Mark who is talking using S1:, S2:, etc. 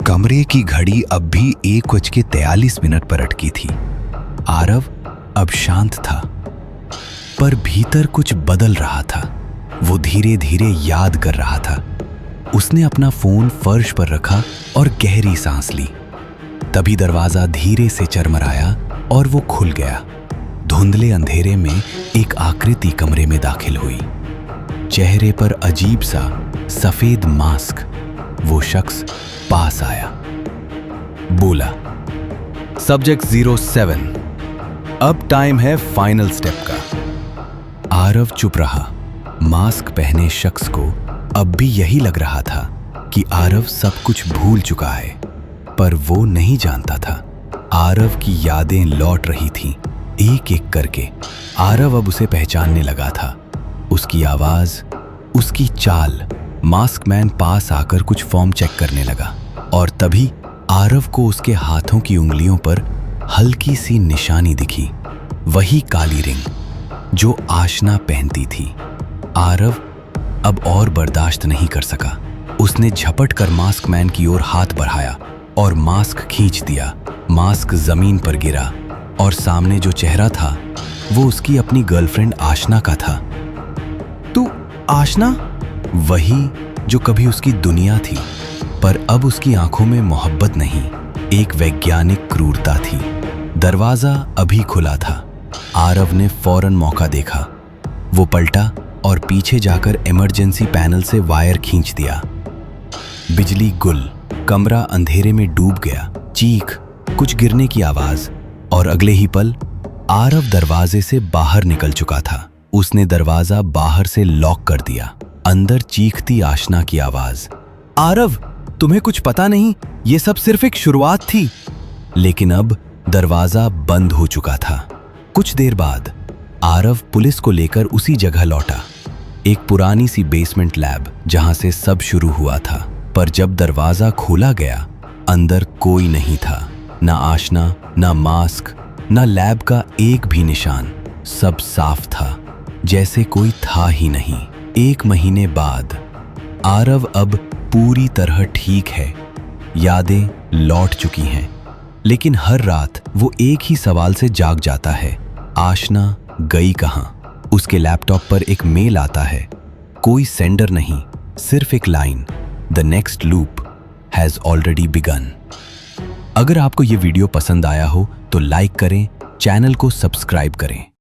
S1: कमरे की घड़ी अब भी 1:43 पर अटकी थी। आरव अब शांत था, पर भीतर कुछ बदल रहा था। वो धीरे धीरे याद कर रहा था। उसने अपना फोन फर्श पर रखा और गहरी सांस ली। तभी दरवाजा धीरे से चरमराया और वो खुल गया। धुंधले अंधेरे में एक आकृति कमरे में दाखिल हुई। चेहरे पर अजीब सा सफेद मास्क। वो शख्स पास आया, बोला, सब्जेक्ट 07, अब टाइम है फाइनल स्टेप का। आरव चुप रहा। मास्क पहने शख्स को अब भी यही लग रहा था कि आरव सब कुछ भूल चुका है, पर वो नहीं जानता था आरव की यादें लौट रही थीं एक एक करके। आरव अब उसे पहचानने लगा था। उसकी आवाज, उसकी चाल। मास्कमैन पास आकर कुछ फॉर्म चेक करने लगा और तभी आरव को उसके हाथों की उंगलियों पर हल्की सी निशानी दिखी, वही काली रिंग जो आशना पहनती थी। आरव अब और बर्दाश्त नहीं कर सका। उसने झपट कर मास्कमैन की ओर हाथ बढ़ाया और मास्क खींच दिया। मास्क जमीन पर गिरा और सामने जो चेहरा था वो उसकी अपनी गर्लफ्रेंड आशना का था। तू आशना? वही जो कभी उसकी दुनिया थी, पर अब उसकी आंखों में मोहब्बत नहीं, एक वैज्ञानिक क्रूरता थी। दरवाजा अभी खुला था। आरव ने फौरन मौका देखा। वो पलटा और पीछे जाकर इमरजेंसी पैनल से वायर खींच दिया। बिजली गुल। कमरा अंधेरे में डूब गया। चीख, कुछ गिरने की आवाज और अगले ही पल आरव दरवाजे से बाहर निकल चुका था। उसने दरवाजा बाहर से लॉक कर दिया। अंदर चीखती आशना की आवाज, आरव, तुम्हें कुछ पता नहीं, ये सब सिर्फ एक शुरुआत थी। लेकिन अब दरवाजा बंद हो चुका था। कुछ देर बाद आरव पुलिस को लेकर उसी जगह लौटा, एक पुरानी सी बेसमेंट लैब जहां से सब शुरू हुआ था। पर जब दरवाजा खोला गया, अंदर कोई नहीं था। ना आशना, ना मास्क, ना लैब का एक भी निशान। सब साफ था, जैसे कोई था ही नहीं। 1 महीने बाद आरव अब पूरी तरह ठीक है। यादें लौट चुकी हैं, लेकिन हर रात वो एक ही सवाल से जाग जाता है, आशना गई कहां? उसके लैपटॉप पर एक मेल आता है, कोई सेंडर नहीं, सिर्फ एक line, the next loop has already begun. अगर आपको ये वीडियो पसंद आया हो तो लाइक करें, चैनल को सब्सक्राइब करें।